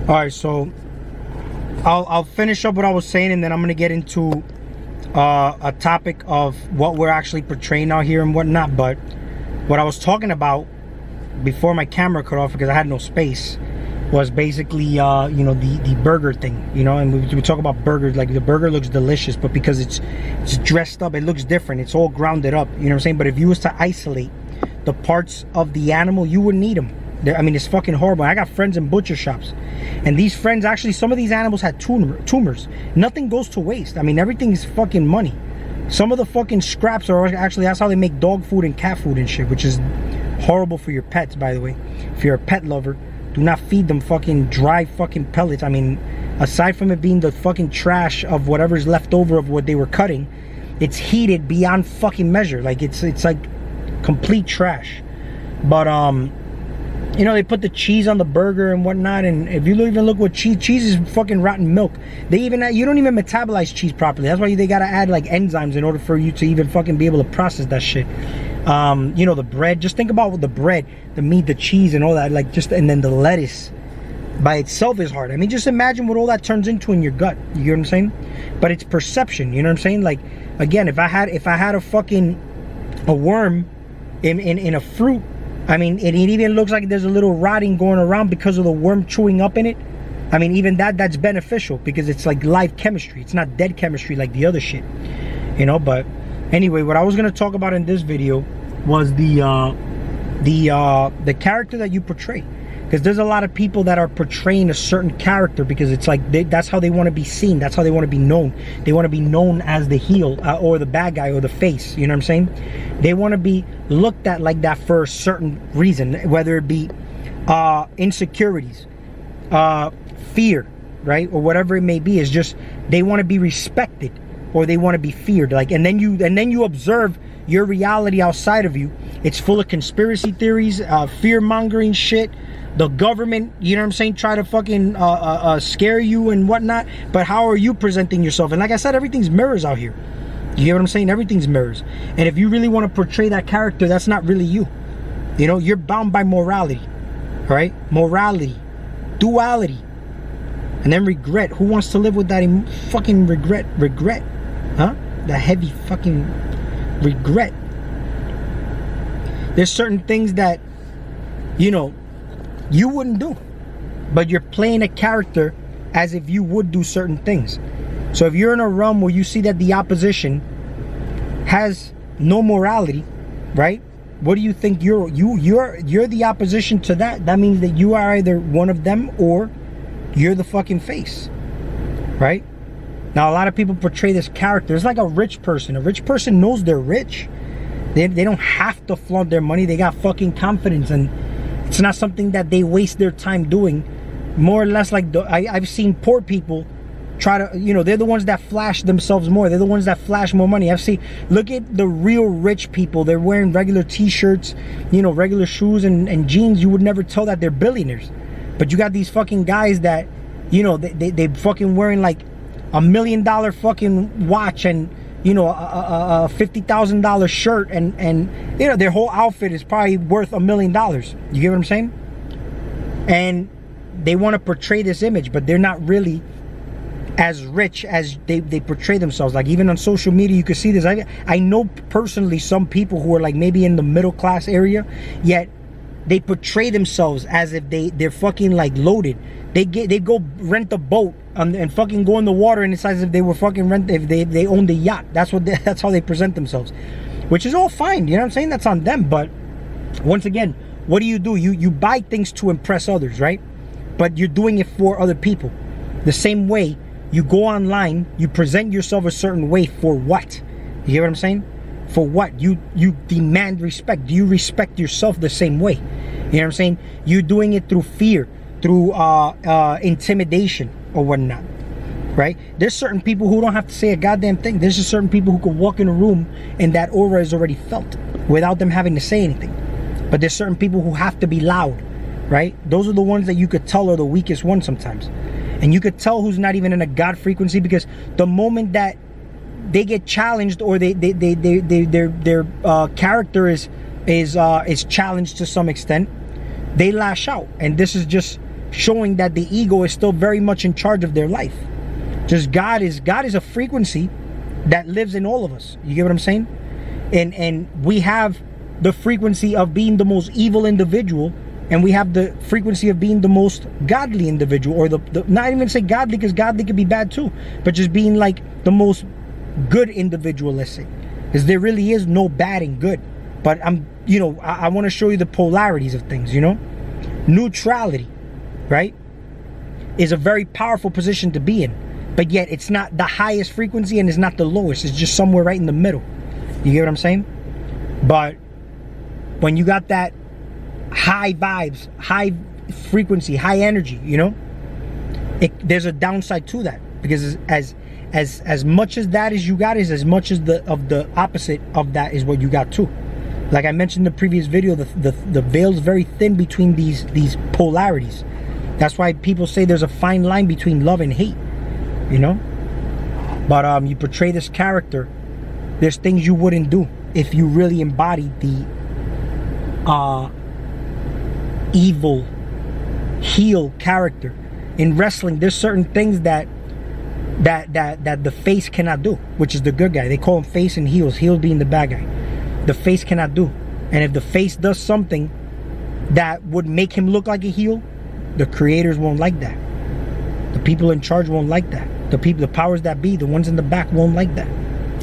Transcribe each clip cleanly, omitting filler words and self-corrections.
All right, so I'll finish up what I was saying, and then I'm gonna get into a topic of what we're actually portraying out here and whatnot. But what I was talking about before my camera cut off because I had no space was basically you know, the burger thing, you know. And we talk about burgers, like the burger looks delicious, but because it's dressed up, it looks different, it's all grounded up, you know what I'm saying? But if you was to isolate the parts of the animal, you wouldn't eat them. I mean, it's fucking horrible. I got friends in butcher shops, and these friends, actually, some of these animals had tumors. Nothing goes to waste. I mean, everything's fucking money. Some of the fucking scraps are actually, that's how they make dog food and cat food and shit, which is horrible for your pets, by the way. If you're a pet lover, do not feed them fucking dry fucking pellets. I mean, aside from it being the fucking trash of whatever's left over of what they were cutting, it's heated beyond fucking measure. Like, it's like complete trash. But you know, they put the cheese on the burger and whatnot, and if you even look what cheese is fucking rotten milk. They even, you don't even metabolize cheese properly. That's why they gotta add like enzymes in order for you to even fucking be able to process that shit. You know, the bread, just think about the bread, the meat, the cheese and all that, like, just, and then the lettuce by itself is hard. I mean, just imagine what all that turns into in your gut. You get what I'm saying? But it's perception, you know what I'm saying? Like, again, if I had a worm in a fruit, I mean, it even looks like there's a little rotting going around because of the worm chewing up in it. I mean, even that's beneficial because it's like live chemistry. It's not dead chemistry like the other shit, you know. But anyway, what I was gonna talk about in this video was the character that you portray, because there's a lot of people that are portraying a certain character because it's like that's how they want to be seen, that's how they want to be known. They want to be known as the heel or the bad guy or the face, you know what I'm saying? They want to be looked at like that for a certain reason, whether it be insecurities, fear, right, or whatever it may be. It's just they want to be respected or they want to be feared. Like, and then you observe your reality outside of you. It's full of conspiracy theories, fear-mongering shit. The government, you know what I'm saying, try to fucking scare you and whatnot. But how are you presenting yourself? And like I said, everything's mirrors out here. You get what I'm saying? Everything's mirrors. And if you really want to portray that character, that's not really you. You know, you're bound by morality, right? Morality, duality, and then regret. Who wants to live with that fucking regret? Regret, huh? The heavy fucking regret. There's certain things that, you know, you wouldn't do, but you're playing a character as if you would do certain things. So if you're in a realm where you see that the opposition has no morality, right? What do you think? You're the opposition to that. That means that you are either one of them or you're the fucking face, right? Now a lot of people portray this character. It's like a rich person. A rich person knows they're rich. They don't have to flaunt their money. They got fucking confidence, and it's not something that they waste their time doing. More or less like I've seen poor people try to, you know, they're the ones that flash themselves more. They're the ones that flash more money. Look at the real rich people. They're wearing regular t-shirts, you know, regular shoes and jeans. You would never tell that they're billionaires. But you got these fucking guys that, you know, they fucking wearing like $1 million fucking watch and, you know, a $50,000 shirt and you know, their whole outfit is probably worth $1 million. You get what I'm saying? And they want to portray this image, but they're not really as rich as they portray themselves. Like, even on social media you can see this. I know personally some people who are like maybe in the middle class area, yet they portray themselves as if they're fucking like loaded. They go rent a boat and fucking go in the water, and it's as if they were fucking if they owned a yacht. That's how they present themselves, which is all fine, you know what I'm saying? That's on them. But once again, what do? You buy things to impress others, right? But you're doing it for other people. The same way you go online, you present yourself a certain way. For what? You get what I'm saying? For what? You demand respect. Do you respect yourself the same way? You know what I'm saying? You're doing it through fear, through intimidation or whatnot, right? There's certain people who don't have to say a goddamn thing. There's just certain people who can walk in a room and that aura is already felt without them having to say anything. But there's certain people who have to be loud, right? Those are the ones that you could tell are the weakest ones sometimes. And you could tell who's not even in a God frequency, because the moment that they get challenged or their character is challenged to some extent, they lash out. And this is just showing that the ego is still very much in charge of their life. Just God is a frequency that lives in all of us. You get what I'm saying? And we have the frequency of being the most evil individual, and we have the frequency of being the most godly individual, or the not even say godly, because godly could be bad too, but just being like the most good individual, let's say. Because there really is no bad and good. But I want to show you the polarities of things, Neutrality, right, is a very powerful position to be in. But yet it's not the highest frequency and it's not the lowest. It's just somewhere right in the middle. You get what I'm saying? But when you got that high vibes, high frequency, high energy, there's a downside to that. Because as much as that is you got, is as much as the opposite of that is what you got too. Like I mentioned in the previous video, the veil's very thin between these polarities. That's why people say there's a fine line between love and hate, But you portray this character. There's things you wouldn't do if you really embodied the evil heel character. In wrestling, there's certain things that the face cannot do, which is the good guy. They call him face and heels being the bad guy. The face cannot do. And if the face does something that would make him look like a heel, the creators won't like that. The people in charge won't like that. The powers that be, the ones in the back, won't like that.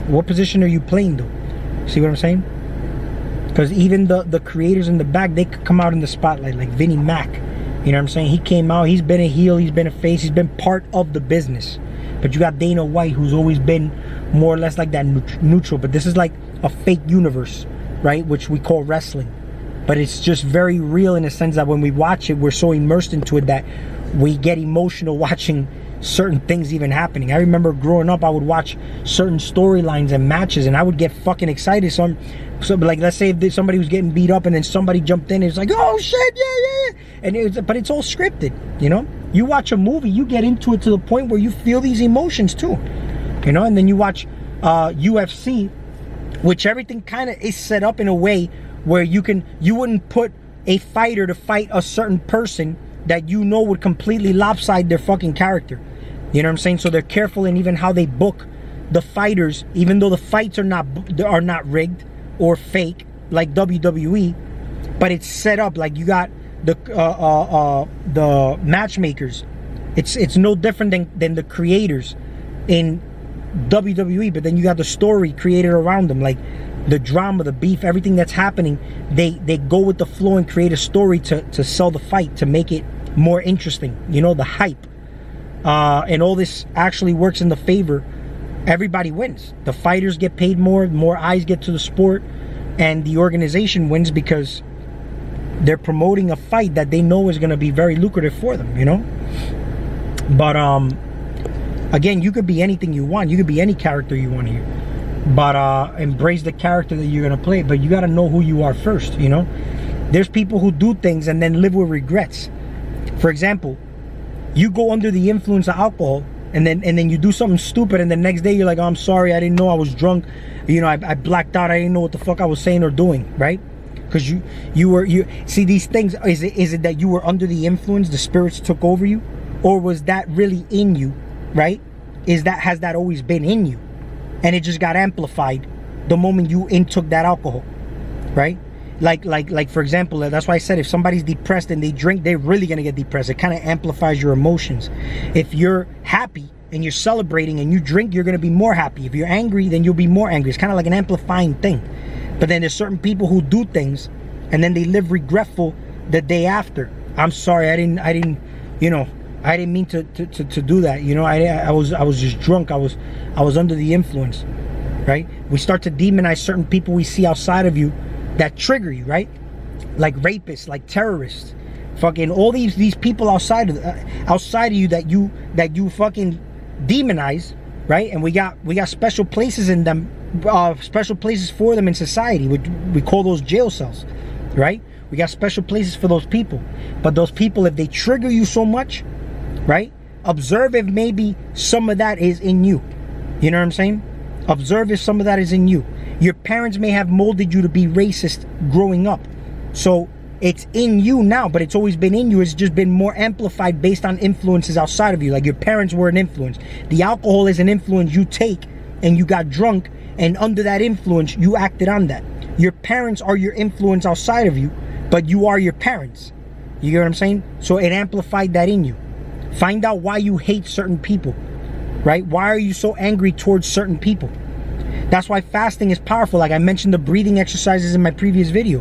What position are you playing though? See what I'm saying? Because even the creators in the back, they could come out in the spotlight, like Vinnie Mac. You know what I'm saying? He came out, he's been a heel, he's been a face, he's been part of the business. But you got Dana White, who's always been more or less like that neutral. But this is like a fake universe, right? Which we call wrestling. But it's just very real in the sense that when we watch it, we're so immersed into it that we get emotional watching certain things even happening. I remember growing up, I would watch certain storylines and matches, and I would get fucking excited. So like, let's say if somebody was getting beat up, and then somebody jumped in, it's like, oh shit, yeah. And but it's all scripted, You watch a movie, you get into it to the point where you feel these emotions too, And then you watch UFC, which everything kind of is set up in a way where you wouldn't put a fighter to fight a certain person that would completely lopside their fucking character. You know what I'm saying? So they're careful in even how they book the fighters, even though the fights are not rigged or fake like WWE, but it's set up like you got the matchmakers. It's no different than the creators in WWE, but then you got the story created around them, like the drama, the beef, everything that's happening. They go with the flow and create a story to sell the fight, to make it more interesting, the hype, and all this actually works in the favor. Everybody wins. The fighters get paid more eyes get to the sport, and the organization wins because they're promoting a fight that they know is going to be very lucrative for them, But again, you could be anything you want. You could be any character you want here, but embrace the character that you're going to play. But you got to know who you are first, There's people who do things and then live with regrets. For example, you go under the influence of alcohol, and then you do something stupid, and the next day you're like, oh, I'm sorry, I didn't know, I was drunk, I blacked out, I didn't know what the fuck I was saying or doing, right? Because you see these things. Is it that you were under the influence, the spirits took over you, or was that really in you, right? Has that always been in you, and it just got amplified the moment you intook that alcohol, right? Like for example, that's why I said if somebody's depressed and they drink, they're really gonna get depressed. It kind of amplifies your emotions. If you're happy and you're celebrating and you drink, you're gonna be more happy. If you're angry, then you'll be more angry. It's kind of like an amplifying thing. But then there's certain people who do things and then they live regretful the day after. I'm sorry, I didn't mean to do that. I was just drunk. I was under the influence, right? We start to demonize certain people we see outside of you that trigger you, right? Like rapists, like terrorists, fucking all these people outside of you that you fucking demonize, right? And we got special places in them, special places for them in society. We call those jail cells, right? We got special places for those people. But those people, if they trigger you so much, right? Observe if maybe some of that is in you. You know what I'm saying? Observe if some of that is in you. Your parents may have molded you to be racist growing up. So it's in you now, but it's always been in you. It's just been more amplified based on influences outside of you. Like your parents were an influence. The alcohol is an influence you take, and you got drunk, and under that influence, you acted on that. Your parents are your influence outside of you, but you are your parents. You get what I'm saying? So it amplified that in you. Find out why you hate certain people, right? Why are you so angry towards certain people? That's why fasting is powerful. Like I mentioned the breathing exercises in my previous video.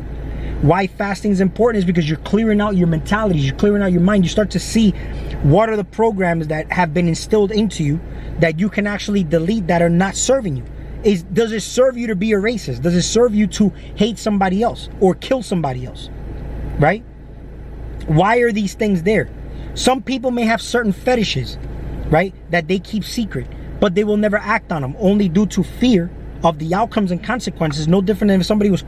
Why fasting is important is because you're clearing out your mentalities, you're clearing out your mind. You start to see what are the programs that have been instilled into you that you can actually delete that are not serving you. Does it serve you to be a racist? Does it serve you to hate somebody else or kill somebody else? Right? Why are these things there? Some people may have certain fetishes, right, that they keep secret, but they will never act on them, only due to fear of the outcomes and consequences. No different than if somebody was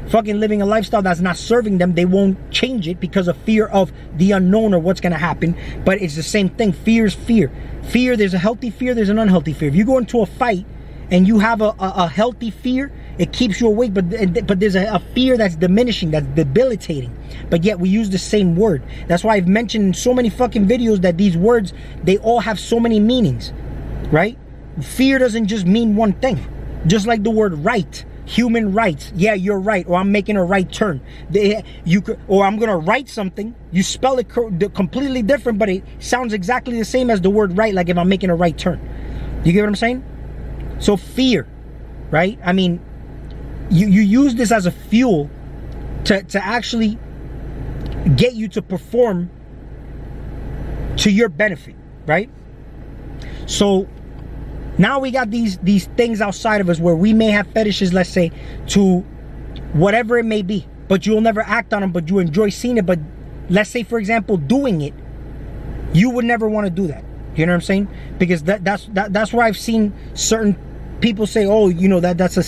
fucking living a lifestyle that's not serving them. They won't change it because of fear of the unknown or what's going to happen. But it's the same thing. Fear is fear. Fear, there's a healthy fear, there's an unhealthy fear. If you go into a fight and you have a healthy fear, it keeps you awake, but there's a fear that's diminishing, that's debilitating. But yet we use the same word. That's why I've mentioned in so many fucking videos that these words, they all have so many meanings, right? Fear doesn't just mean one thing. Just like the word right, human rights. Yeah, you're right, or I'm making a right turn. Or I'm gonna write something. You spell it completely different, but it sounds exactly the same as the word right, like if I'm making a right turn. You get what I'm saying? So fear, right? I mean, you use this as a fuel to actually get you to perform to your benefit, right? So now we got these things outside of us where we may have fetishes, let's say, to whatever it may be, but you'll never act on them, but you enjoy seeing it. But let's say, for example, doing it, you would never want to do that. You know what I'm saying? Because that's where I've seen certain people say, oh, you know, that's a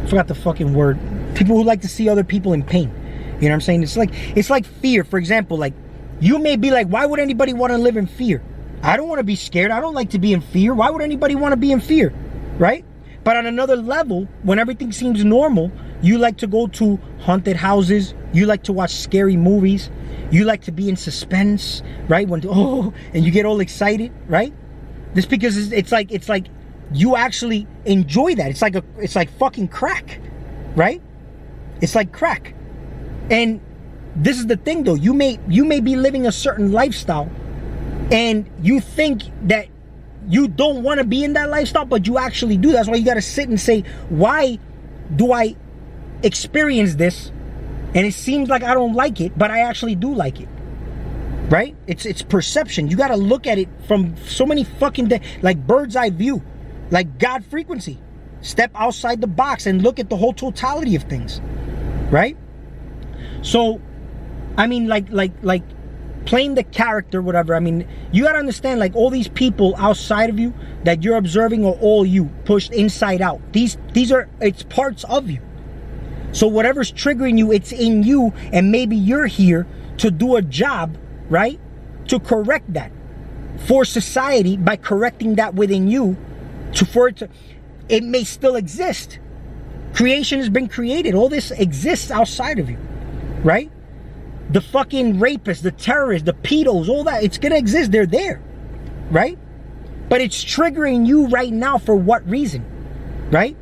forgot the fucking word. People who like to see other people in pain. You know what I'm saying? It's like fear. For example, like you may be like, why would anybody want to live in fear? I don't want to be scared. I don't like to be in fear. Why would anybody want to be in fear? Right? But on another level, when everything seems normal, you like to go to haunted houses. You like to watch scary movies. You like to be in suspense, right? And you get all excited, right? Just because it's like you actually enjoy that. It's like fucking crack, right? It's like crack. And this is the thing though, you may be living a certain lifestyle and you think that you don't want to be in that lifestyle, but you actually do. That's why you got to sit and say, why do I experience this? And it seems like I don't like it, but I actually do like it. Right? It's perception. You got to look at it from so many fucking like bird's eye view, like God frequency. Step outside the box and look at the whole totality of things. Right? So, I mean, like playing the character, whatever. I mean, you got to understand, like all these people outside of you that you're observing are all you, pushed inside out. These are, it's parts of you. So whatever's triggering you, it's in you, and maybe you're here to do a job, right? To correct that for society by correcting that within you. It may still exist. Creation has been created. All this exists outside of you, right? The fucking rapists, the terrorists, the pedos, all that, it's gonna exist. They're there, right? But it's triggering you right now for what reason, right?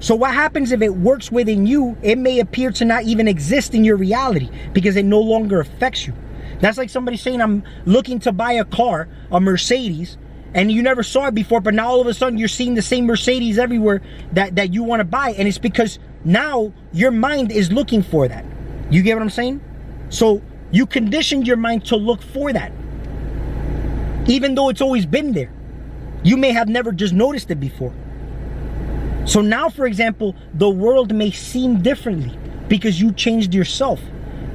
So what happens if it works within you? It may appear to not even exist in your reality because it no longer affects you. That's like somebody saying, I'm looking to buy a car, a Mercedes, and you never saw it before, but now all of a sudden you're seeing the same Mercedes everywhere that you want to buy. And it's because now your mind is looking for that. You get what I'm saying? So you conditioned your mind to look for that. Even though it's always been there. You may have never just noticed it before. So now, for example, the world may seem differently because you changed yourself.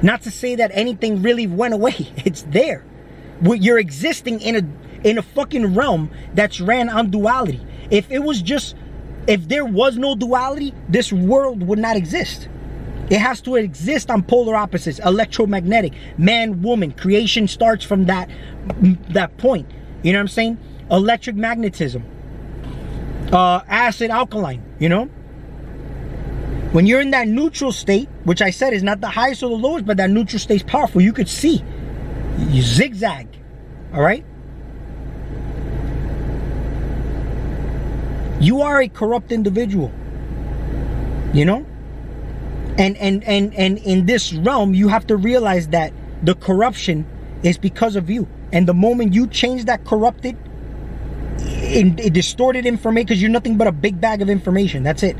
Not to say that anything really went away. It's there. You're existing in a fucking realm that's ran on duality. If there was no duality, this world would not exist. It has to exist on polar opposites, electromagnetic, man, woman. Creation starts from that point. You know what I'm saying? Electric magnetism. Acid, alkaline, you know? When you're in that neutral state, which I said is not the highest or the lowest, but that neutral state is powerful. You could see. You zigzag. All right? You are a corrupt individual. You know? And in this realm, you have to realize that the corruption is because of you. And the moment you change that corrupted, distorted information, because you're nothing but a big bag of information. That's it.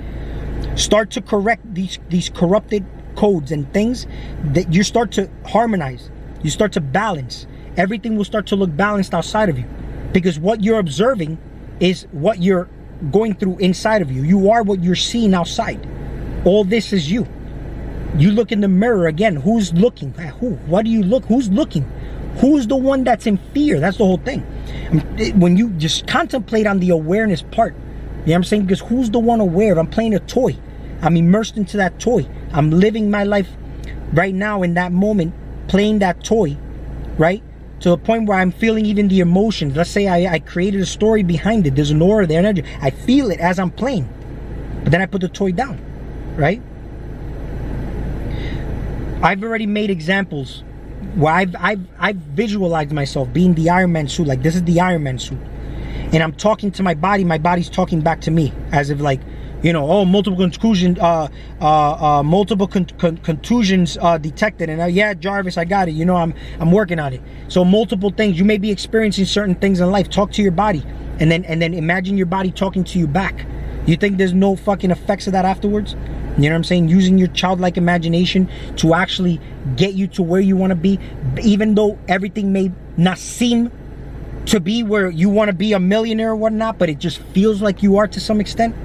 Start to correct these corrupted codes and things, that you start to harmonize. You start to balance. Everything will start to look balanced outside of you. Because what you're observing is what you're going through inside of you. You are what you're seeing outside. All this is you. You look in the mirror again. Who's looking? Who? What do you look? Who's looking? Who's the one that's in fear? That's the whole thing. When you just contemplate on the awareness part, you know what I'm saying? Because who's the one aware? I'm playing a toy. I'm immersed into that toy. I'm living my life right now in that moment, playing that toy, right? To the point where I'm feeling even the emotions. Let's say I created a story behind it. There's an aura there, energy. I feel it as I'm playing. But then I put the toy down, right? I've already made examples where I've visualized myself being the Iron Man suit. Like, this is the Iron Man suit. And I'm talking to my body's talking back to me. As if like, you know, oh, multiple contusions detected. And yeah, Jarvis, I got it. You know, I'm working on it. So multiple things. You may be experiencing certain things in life. Talk to your body. And then imagine your body talking to you back. You think there's no fucking effects of that afterwards? You know what I'm saying? Using your childlike imagination to actually get you to where you want to be, even though everything may not seem to be where you want to be, a millionaire or whatnot, but it just feels like you are to some extent.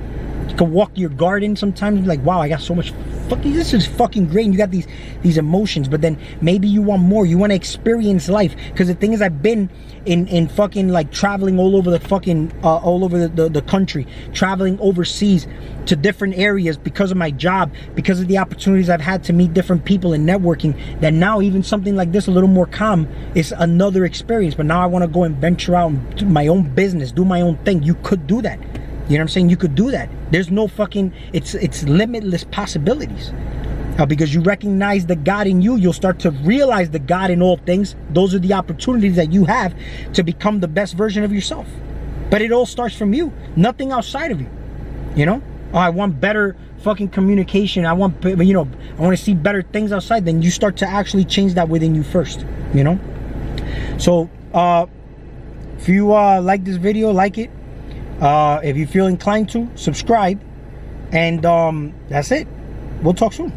You can walk your garden sometimes and be like, wow, I got so much fucking, this is fucking great. And you got these emotions, but then maybe you want more. You want to experience life. Because the thing is, I've been in fucking like traveling all over the fucking all over the country, traveling overseas to different areas because of my job, because of the opportunities I've had to meet different people and networking, that now even something like this, a little more calm, is another experience. But now I want to go and venture out and do my own business, do my own thing. You could do that. You know what I'm saying? You could do that. There's no fucking, it's limitless possibilities. Because you recognize the God in you, you'll start to realize the God in all things. Those are the opportunities that you have to become the best version of yourself. But it all starts from you, nothing outside of you. You know? Oh, I want better fucking communication. I want, you know, I want to see better things outside. Then you start to actually change that within you first. You know? So, if you like this video, like it. If you feel inclined to, subscribe. And that's it. We'll talk soon.